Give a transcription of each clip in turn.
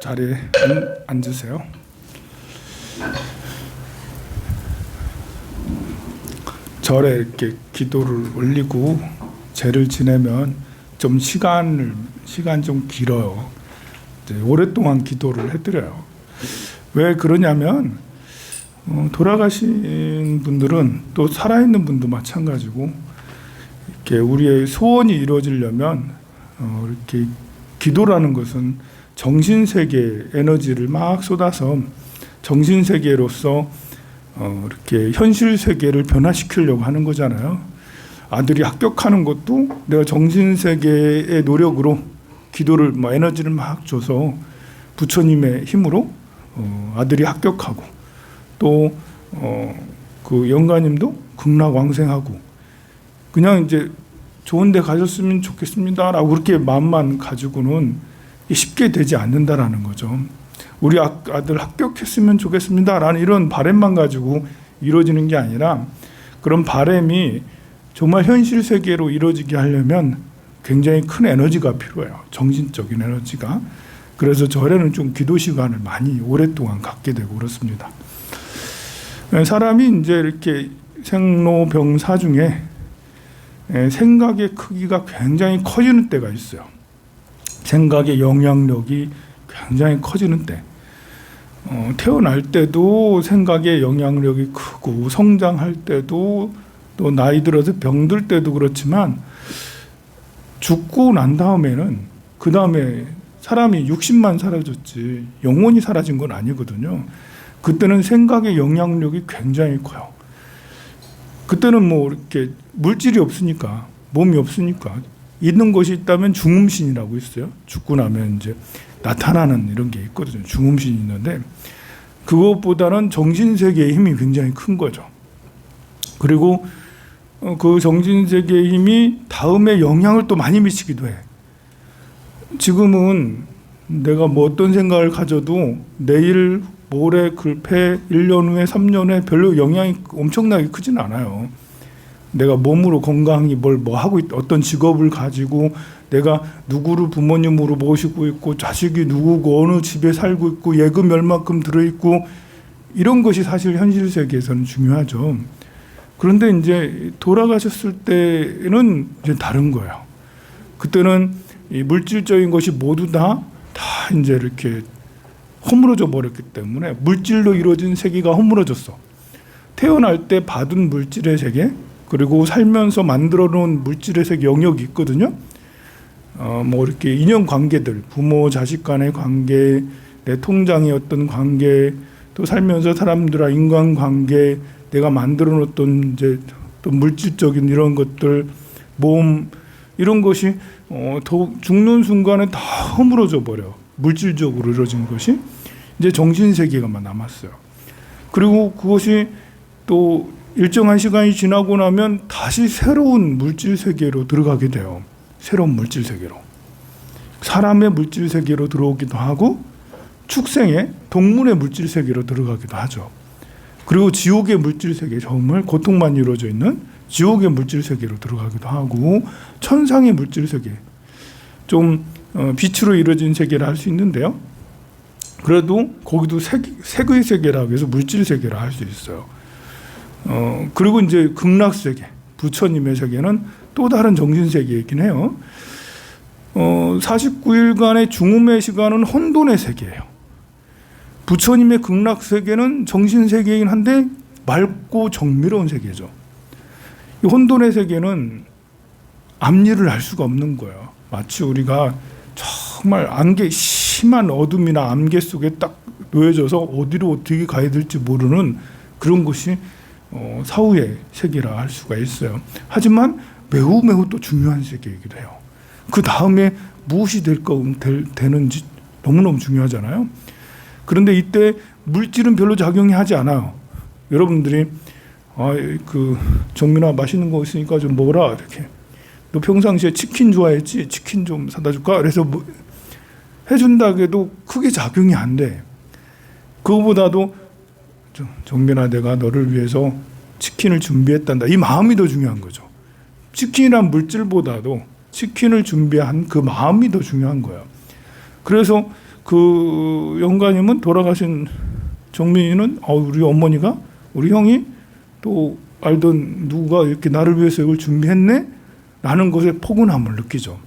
자리에 앉으세요. 절에 이렇게 기도를 올리고 제를 지내면 좀 시간 좀 길어요. 오랫동안 기도를 해드려요. 왜 그러냐면 돌아가신 분들은 또 살아있는 분도 마찬가지고 이렇게 우리의 소원이 이루어지려면 이렇게 기도라는 것은 정신세계 에너지를 막 쏟아서 정신세계로서 이렇게 현실세계를 변화시키려고 하는 거잖아요. 아들이 합격하는 것도 내가 정신세계의 노력으로 기도를 에너지를 막 줘서 부처님의 힘으로 아들이 합격하고 또 그 영가님도 극락왕생하고 그냥 이제 좋은 데 가셨으면 좋겠습니다라고 그렇게 마음만 가지고는 쉽게 되지 않는다라는 거죠. 우리 아들 합격했으면 좋겠습니다라는 이런 바람만 가지고 이루어지는 게 아니라 그런 바람이 정말 현실 세계로 이루어지게 하려면 굉장히 큰 에너지가 필요해요. 정신적인 에너지가. 그래서 절에는 좀 기도 시간을 많이 오랫동안 갖게 되고 그렇습니다. 사람이 이제 이렇게 생로병사 중에 생각의 크기가 굉장히 커지는 때가 있어요. 생각의 영향력이 굉장히 커지는 때. 태어날 때도 생각의 영향력이 크고 성장할 때도 또 나이 들어서 병들 때도 그렇지만 죽고 난 다음에는 그 다음에 사람이 60만 사라졌지 영원히 사라진 건 아니거든요. 그때는 생각의 영향력이 굉장히 커요. 그때는 뭐 이렇게 물질이 없으니까 몸이 없으니까 있는 것이 있다면 중음신이라고 있어요. 죽고 나면 이제 나타나는 이런 게 있거든요. 중음신이 있는데 그것보다는 정신세계의 힘이 굉장히 큰 거죠. 그리고 그 정신세계의 힘이 다음에 영향을 또 많이 미치기도 해. 지금은 내가 뭐 어떤 생각을 가져도 내일, 모레, 글패, 1년 후에, 3년 후에 별로 영향이 엄청나게 크진 않아요. 내가 몸으로 건강히 뭐 하고 어떤 직업을 가지고 내가 누구를 부모님으로 모시고 있고 자식이 누구고 어느 집에 살고 있고 예금 얼마큼 들어있고 이런 것이 사실 현실 세계에서는 중요하죠. 그런데 이제 돌아가셨을 때는 이제 다른 거예요. 그때는 이 물질적인 것이 모두 다 이제 이렇게 허물어져 버렸기 때문에 물질로 이루어진 세계가 허물어졌어. 태어날 때 받은 물질의 세계 그리고 살면서 만들어 놓은 물질의 세계 영역이 있거든요. 뭐 이렇게 인연 관계들, 부모 자식 간의 관계, 내 통장의 어떤 관계, 또 살면서 사람들과 인간 관계, 내가 만들어 놓았던 이제 또 물질적인 이런 것들, 몸 이런 것이 더 죽는 순간에 다 허물어져 버려. 물질적으로 이루어진 것이 이제 정신 세계가만 남았어요. 그리고 그것이 또 일정한 시간이 지나고 나면 다시 새로운 물질 세계로 들어가게 돼요. 새로운 물질 세계로. 사람의 물질 세계로 들어오기도 하고 축생의 동물의 물질 세계로 들어가기도 하죠. 그리고 지옥의 물질 세계, 정말 고통만 이루어져 있는 지옥의 물질 세계로 들어가기도 하고 천상의 물질 세계, 좀 빛으로 이루어진 세계를 할 수 있는데요. 그래도 거기도 색의 세계라고 해서 물질 세계라 할 수 있어요. 그리고 이제 극락 세계, 부처님의 세계는 또 다른 정신 세계이긴 해요. 49일간의 중음의 시간은 혼돈의 세계예요. 부처님의 극락 세계는 정신 세계이긴 한데 맑고 정밀한 세계죠. 이 혼돈의 세계는 앞일을 알 수가 없는 거예요. 마치 우리가 정말 심한 어둠이나 안개 속에 딱 놓여져서 어디로 어떻게 가야 될지 모르는 그런 것이 사후의 세계라 할 수가 있어요. 하지만 매우 또 중요한 세계이기도 해요. 그 다음에 무엇이 되는지 너무너무 중요하잖아요. 그런데 이때 물질은 별로 작용이 하지 않아요. 여러분들이 정민아 맛있는 거 있으니까 좀 먹어라 이렇게. 너 평상시에 치킨 좋아했지? 치킨 좀 사다 줄까? 그래서 뭐 해준다고 해도 크게 작용이 안 돼. 그거보다도 정민아 내가 너를 위해서 치킨을 준비했단다. 이 마음이 더 중요한 거죠. 치킨이란 물질보다도 치킨을 준비한 그 마음이 더 중요한 거예요. 그래서 그 영가님은 돌아가신 정민이는 우리 어머니가 우리 형이 또 알던 누가 이렇게 나를 위해서 이걸 준비했네? 라는 것에 포근함을 느끼죠.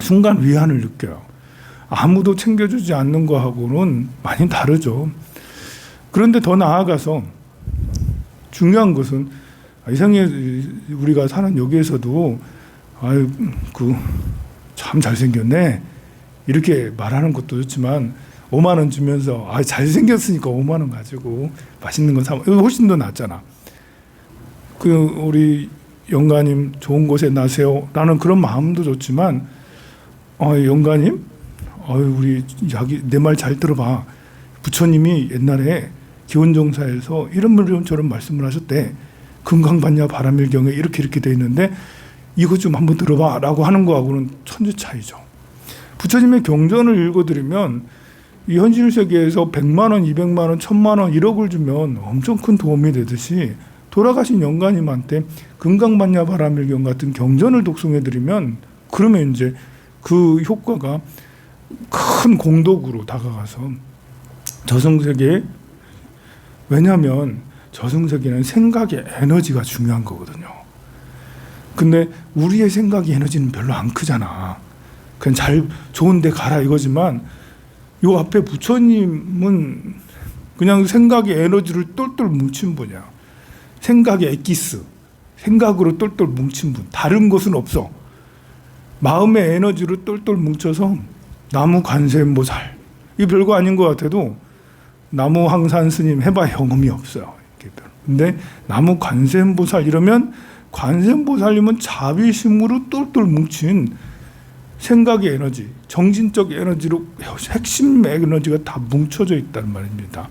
순간 위안을 느껴요. 아무도 챙겨주지 않는 거하고는 많이 다르죠. 그런데 더 나아가서 중요한 것은 이상하게 우리가 사는 여기에서도 아유 그 참 잘생겼네 이렇게 말하는 것도 좋지만 5만 원 주면서 잘생겼으니까 5만 원 가지고 맛있는 거 사 먹. 이거 훨씬 더 낫잖아. 그 우리 영가님 좋은 곳에 나세요 라는 그런 마음도 좋지만 영가님 우리 내 말 잘 들어봐. 부처님이 옛날에 기원정사에서 이런 저런 말씀을 하셨대. 금강반야 바라밀경에 이렇게 돼 있는데 이거 좀 한번 들어봐 라고 하는 거하고는 천지 차이죠. 부처님의 경전을 읽어드리면 이 현실 세계에서 100만 원, 200만 원, 1000만 원, 1억을 주면 엄청 큰 도움이 되듯이 돌아가신 영가님한테 금강반야 바라밀경 같은 경전을 독송해드리면 그러면 이제 그 효과가 큰 공덕으로 다가가서 저승세계에, 왜냐하면 저승세계는 생각의 에너지가 중요한 거거든요. 근데 우리의 생각의 에너지는 별로 안 크잖아. 그냥 좋은 데 가라 이거지만 요 앞에 부처님은 그냥 생각의 에너지를 똘똘 뭉친 분이야. 생각의 엑기스, 생각으로 똘똘 뭉친 분. 다른 것은 없어. 마음의 에너지로 똘똘 뭉쳐서 나무 관세음보살, 이 별거 아닌 것 같아도 나무 항산 스님 해봐야 영험이 없어요. 근데 나무 관세음보살 이러면 관세음보살님은 자비심으로 똘똘 뭉친 생각의 에너지, 정신적 에너지로 핵심 에너지가 다 뭉쳐져 있다는 말입니다.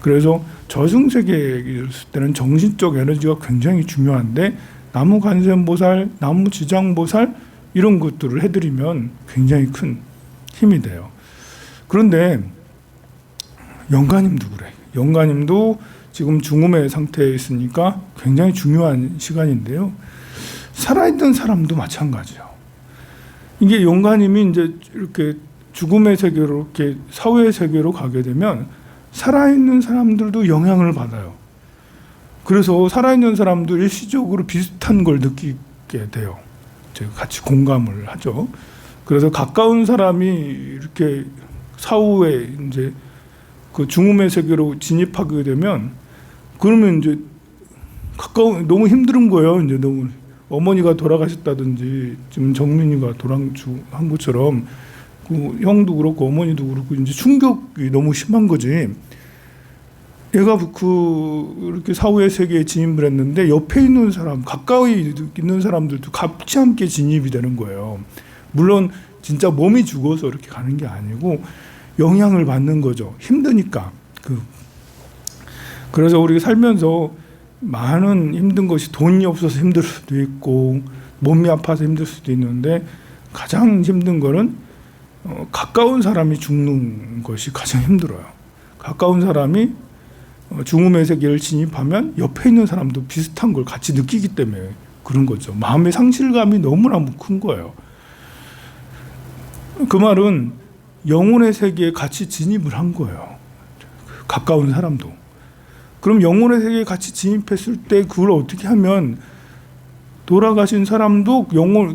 그래서 저승세계에 있을 때는 정신적 에너지가 굉장히 중요한데 나무 관세음보살, 나무 지장보살 이런 것들을 해드리면 굉장히 큰 힘이 돼요. 그런데 영가님도 그래. 영가님도 지금 중음의 상태에 있으니까 굉장히 중요한 시간인데요. 살아있는 사람도 마찬가지예요. 이게 영가님이 이제 이렇게 죽음의 세계로, 이렇게 사후의 세계로 가게 되면 살아있는 사람들도 영향을 받아요. 그래서 살아있는 사람도 일시적으로 비슷한 걸 느끼게 돼요. 제가 같이 공감을 하죠. 그래서 가까운 사람이 이렇게 사후에 이제 그 중음의 세계로 진입하게 되면 그러면 이제 너무 힘든 거예요. 이제 너무 어머니가 돌아가셨다든지 지금 정민이가 돌아간 것처럼 그 형도 그렇고 어머니도 그렇고 이제 충격이 너무 심한 거지. 얘가 이렇게 사후의 세계에 진입을 했는데 옆에 있는 사람, 가까이 있는 사람들도 같이 함께 진입이 되는 거예요. 물론 진짜 몸이 죽어서 이렇게 가는 게 아니고 영향을 받는 거죠. 힘드니까. 그래서 우리가 살면서 많은 힘든 것이 돈이 없어서 힘들 수도 있고 몸이 아파서 힘들 수도 있는데 가장 힘든 거는 가까운 사람이 죽는 것이 가장 힘들어요. 가까운 사람이 중음의 세계를 진입하면 옆에 있는 사람도 비슷한 걸 같이 느끼기 때문에 그런 거죠. 마음의 상실감이 너무너무 큰 거예요. 그 말은 영혼의 세계에 같이 진입을 한 거예요. 가까운 사람도. 그럼 영혼의 세계에 같이 진입했을 때 그걸 어떻게 하면 돌아가신 사람도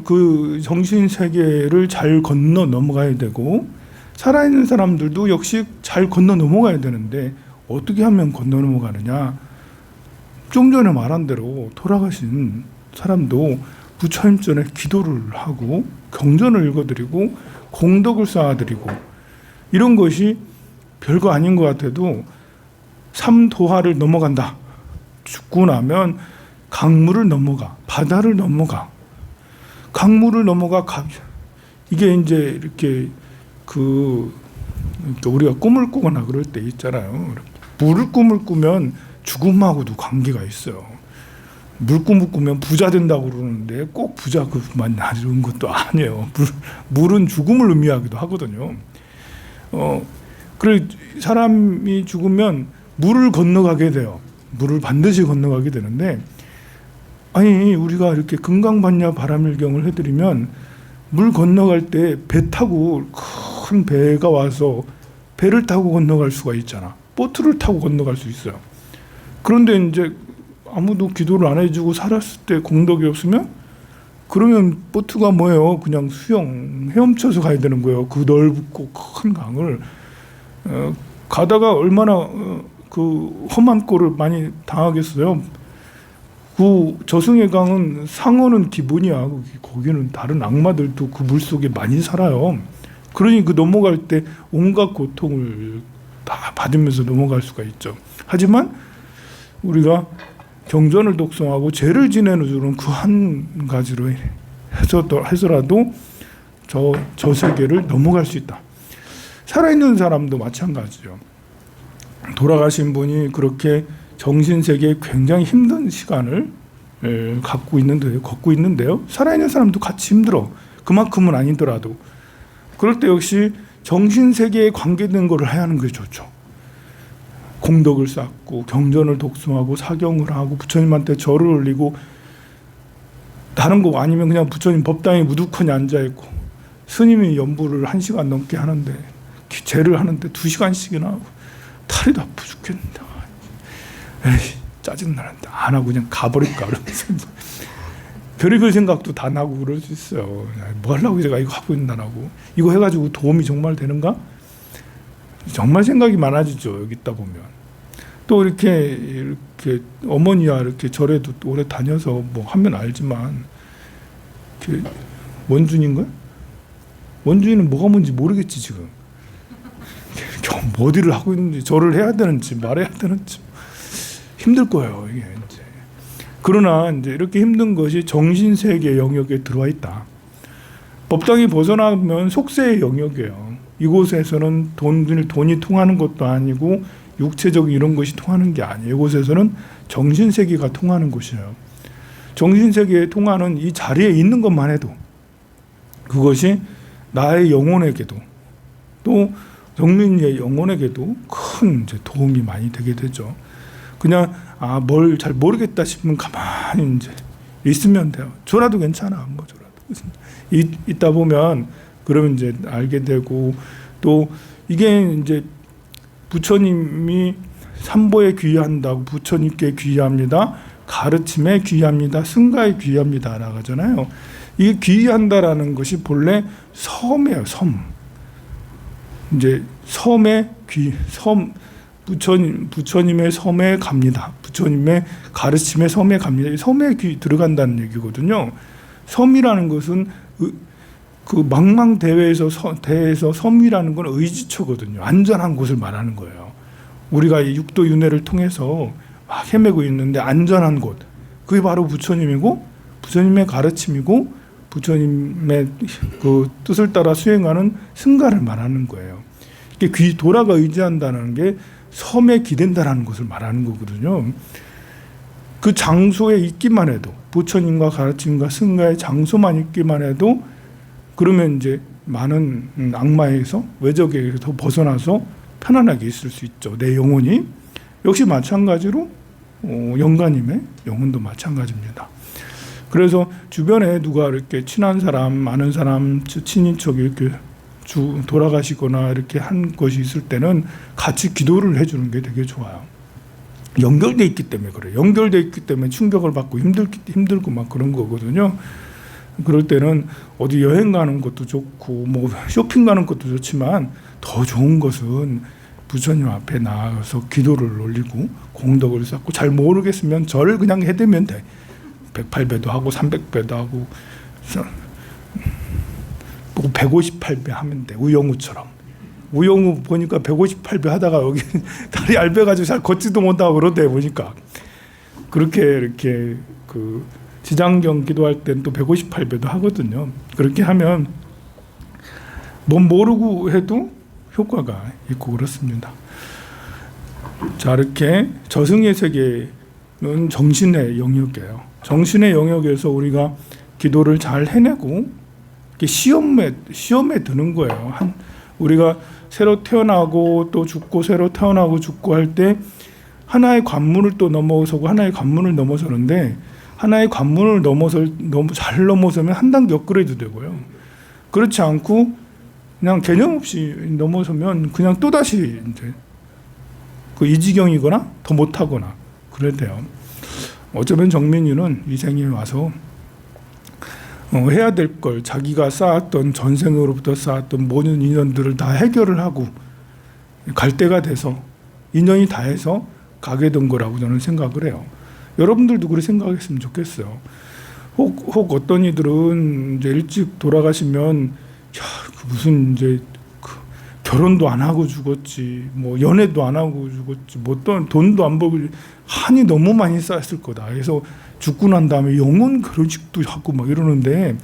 그 정신 세계를 잘 건너 넘어가야 되고 살아있는 사람들도 역시 잘 건너 넘어가야 되는데 어떻게 하면 건너 넘어가느냐? 좀 전에 말한 대로 돌아가신 사람도 부처님 전에 기도를 하고 경전을 읽어드리고 공덕을 쌓아드리고 이런 것이 별거 아닌 것 같아도 삼도하를 넘어간다. 죽고 나면 강물을 넘어가, 바다를 넘어가, 강물을 넘어가. 이게 이제 이렇게 우리가 꿈을 꾸거나 그럴 때 있잖아요. 물을 꿈을 꾸면 죽음하고도 관계가 있어요. 물꿈을 꾸면 부자 된다고 그러는데 꼭 부자 그만 나는 것도 아니에요. 물은 죽음을 의미하기도 하거든요. 그래 사람이 죽으면 물을 건너가게 돼요. 물을 반드시 건너가게 되는데 아니 우리가 이렇게 금강반야 바라밀경을 해드리면 물 건너갈 때 배 타고 큰 배가 와서 배를 타고 건너갈 수가 있잖아. 보트를 타고 건너갈 수 있어요. 그런데 이제 아무도 기도를 안 해주고 살았을 때 공덕이 없으면 그러면 보트가 뭐예요? 그냥 헤엄쳐서 가야 되는 거예요. 그 넓고 큰 강을 가다가 얼마나 그 험한 꼴을 많이 당하겠어요. 그 저승의 강은 상어는 기본이야. 거기는 다른 악마들도 그 물속에 많이 살아요. 그러니 그 넘어갈 때 온갖 고통을 다 받으면서 넘어갈 수가 있죠. 하지만 우리가 경전을 독송하고 죄를 지내는 그 한 가지로 해서라도 저 세계를 넘어갈 수 있다. 살아있는 사람도 마찬가지죠. 돌아가신 분이 그렇게 정신세계에 굉장히 힘든 시간을 걷고 있는데요. 살아있는 사람도 같이 힘들어. 그만큼은 아니더라도. 그럴 때 역시 정신세계에 관계된 것을 해야 하는 게 좋죠. 공덕을 쌓고 경전을 독송하고 사경을 하고 부처님한테 절을 올리고 다른 거 아니면 그냥 부처님 법당에 무두커니 앉아있고 스님이 연부를 1시간 넘게 하는데 제를 하는데 2시간씩이나 하고 다리도 아프 죽겠는데 에이 짜증나는데 안 하고 그냥 가버릴까 그러면서 별의별 생각도 다 나고 그럴 수 있어요. 뭐 하려고 제가 이거 하고 있나라고. 이거 해가지고 도움이 정말 되는가? 정말 생각이 많아지죠. 여기 있다 보면. 또 이렇게 어머니와 이렇게 절에도 오래 다녀서 뭐 하면 알지만 원준인가? 원준이는 뭐가 뭔지 모르겠지 지금. 어디를 하고 있는지 절을 해야 되는지 말해야 되는지 힘들 거예요 이게 이제. 그러나 이제 이렇게 힘든 것이 정신세계 영역에 들어와 있다. 법당이 벗어나면 속세의 영역이에요. 이곳에서는 돈이 통하는 것도 아니고 육체적인 이런 것이 통하는 게 아니에요. 이곳에서는 정신세계가 통하는 곳이에요. 정신세계에 통하는 이 자리에 있는 것만 해도 그것이 나의 영혼에게도 또 정민이의 영혼에게도 큰 이제 도움이 많이 되게 되죠. 그냥 뭘 잘 모르겠다 싶으면 가만히 이제 있으면 돼요. 저라도 괜찮아. 뭐 저라도 있다 보면 그러면 이제 알게 되고 또 이게 이제 부처님이 삼보에 귀한다고 부처님께 귀합니다. 가르침에 귀합니다. 승가에 귀합니다라고 하잖아요. 이 귀한다라는 것이 본래 섬이에요. 섬. 이제 섬의 부처님의 섬에 갑니다. 부처님의 가르침의 섬에 갑니다. 이 섬에 들어간다는 얘기거든요. 섬이라는 것은 그 망망대해에서 섬이라는 건 의지처거든요. 안전한 곳을 말하는 거예요. 우리가 이 육도 윤회를 통해서 막 헤매고 있는데 안전한 곳, 그게 바로 부처님이고 부처님의 가르침이고 부처님의 그 뜻을 따라 수행하는 승가를 말하는 거예요. 이게 도라가 의지한다는 게 섬에 기댄다라는 것을 말하는 거거든요. 그 장소에 있기만 해도 부처님과 가르침과 승가의 장소만 있기만 해도 그러면 이제 많은 악마에서 외적에서 벗어나서 편안하게 있을 수 있죠. 내 영혼이. 역시 마찬가지로 영가님의 영혼도 마찬가지입니다. 그래서 주변에 누가 이렇게 친한 사람, 아는 사람, 친인척이 이렇게 돌아가시거나 이렇게 한 것이 있을 때는 같이 기도를 해주는 게 되게 좋아요. 연결돼 있기 때문에 그래요. 연결돼 있기 때문에 충격을 받고 힘들고 막 그런 거거든요. 그럴 때는 어디 여행 가는 것도 좋고 뭐 쇼핑 가는 것도 좋지만 더 좋은 것은 부처님 앞에 나가서 기도를 올리고 공덕을 쌓고 잘 모르겠으면 절을 그냥 해대면 돼. 108배도 하고 300배도 하고 158배 하면 돼. 우영우처럼. 우영우 보니까 158배 하다가 여기 다리 얇아가지고 잘 걷지도 못하고 그러대 보니까. 그렇게 이렇게 그 지장경 기도할 땐 또 158배도 하거든요. 그렇게 하면 뭐 모르고 해도 효과가 있고 그렇습니다. 자, 이렇게 저승의 세계는 정신의 영역이에요. 정신의 영역에서 우리가 기도를 잘 해내고 시험에 드는 거예요. 우리가 새로 태어나고 또 죽고 새로 태어나고 죽고 할 때 하나의 관문을 또 넘어서고 하나의 관문을 넘어서는데 하나의 관문을 너무 잘 넘어서면 한 단계 업그레이드 되고요. 그렇지 않고 그냥 개념 없이 넘어서면 그냥 또다시 이제 그 이지경이거나 더 못하거나 그래야 돼요. 어쩌면 정민이는 이 생에 와서 해야 될 걸 자기가 쌓았던 전생으로부터 쌓았던 모든 인연들을 다 해결을 하고 갈 때가 돼서 인연이 다 해서 가게 된 거라고 저는 생각을 해요. 여러분들도 그렇게 생각했으면 좋겠어요. 혹 어떤 이들은 이제 일찍 돌아가시면 무슨 이제 결혼도 안 하고 죽었지, 뭐 연애도 안 하고 죽었지, 뭐 돈도 안 벌고 한이 너무 많이 쌓였을 거다. 그래서 죽고 난 다음에 영혼 결혼식도 하고 막 이러는데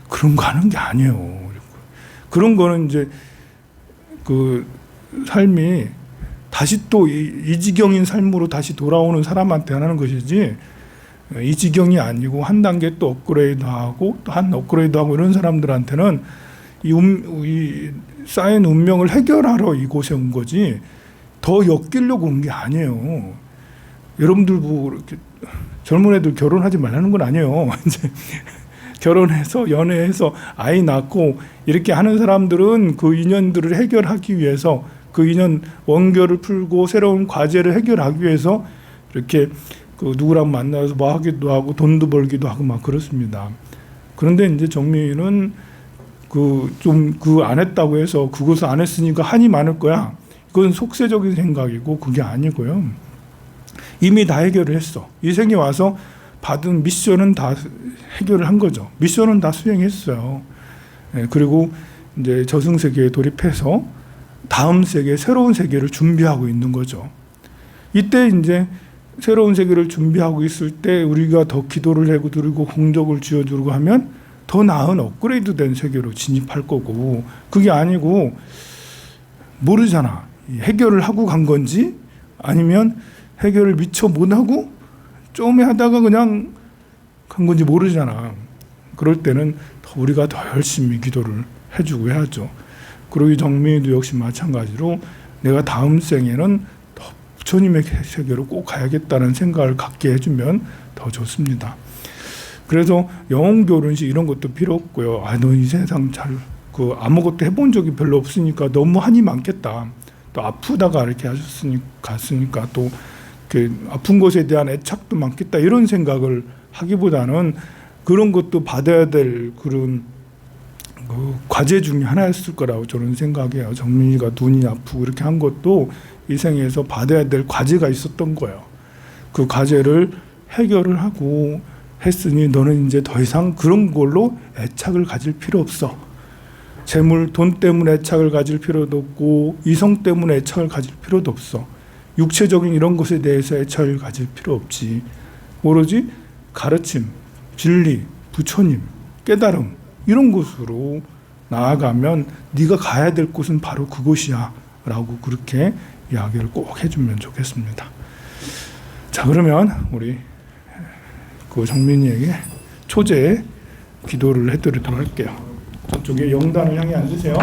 그런 거 하는 게 아니에요. 그런 거는 이제 그 삶이 다시 또 이지경인 삶으로 다시 돌아오는 사람한테 하는 것이지, 이지경이 아니고 한 단계 또 업그레이드하고 또 한 업그레이드하고 이런 사람들한테는 이 쌓인 운명을 해결하러 이곳에 온 거지 더 엮이려고 온 게 아니에요. 여러분들 보고 이렇게 젊은 애들 결혼하지 말라는 건 아니에요. 이제 결혼해서 연애해서 아이 낳고 이렇게 하는 사람들은 그 인연들을 해결하기 위해서, 그 인연 원결을 풀고 새로운 과제를 해결하기 위해서 이렇게 그 누구랑 만나서 뭐 하기도 하고 돈도 벌기도 하고 막 그렇습니다. 그런데 이제 정민이는 그 안 했다고 해서 그것을 안 했으니까 한이 많을 거야. 그건 속세적인 생각이고 그게 아니고요. 이미 다 해결을 했어. 이 생에 와서 받은 미션은 다 해결을 한 거죠. 미션은 다 수행했어요. 그리고 이제 저승세계에 돌입해서 다음 세계, 새로운 세계를 준비하고 있는 거죠. 이때 이제 새로운 세계를 준비하고 있을 때 우리가 더 기도를 하고 드리고 공덕을 쥐어주고 하면 더 나은 업그레이드 된 세계로 진입할 거고, 그게 아니고 모르잖아. 해결을 하고 간 건지 아니면 해결을 미처 못하고 좀 하다가 그냥 간 건지 모르잖아. 그럴 때는 우리가 더 열심히 기도를 해주고 해야죠. 그리고 이 정민이도 역시 마찬가지로 내가 다음 생에는 더 부처님의 세계로 꼭 가야겠다는 생각을 갖게 해주면 더 좋습니다. 그래서 영혼 결혼식 이런 것도 필요 없고요. 너 이 세상 아무것도 해본 적이 별로 없으니까 너무 한이 많겠다. 또 아프다가 이렇게 갔으니까 또 아픈 것에 대한 애착도 많겠다. 이런 생각을 하기보다는 그런 것도 받아야 될 그런 과제 중에 하나였을 거라고 저는 생각해요. 정민이가 눈이 아프고 이렇게 한 것도 이 생에서 받아야 될 과제가 있었던 거예요. 그 과제를 해결을 하고 했으니 너는 이제 더 이상 그런 걸로 애착을 가질 필요 없어. 재물, 돈 때문에 애착을 가질 필요도 없고 이성 때문에 애착을 가질 필요도 없어. 육체적인 이런 것에 대해서 애착을 가질 필요 없지. 오로지 가르침, 진리, 부처님, 깨달음 이런 곳으로 나아가면 네가 가야 될 곳은 바로 그곳이야 라고 그렇게 이야기를 꼭 해주면 좋겠습니다. 자, 그러면 우리 그 정민이에게 초제 기도를 해드리도록 할게요. 저쪽에 영단을 향해 앉으세요.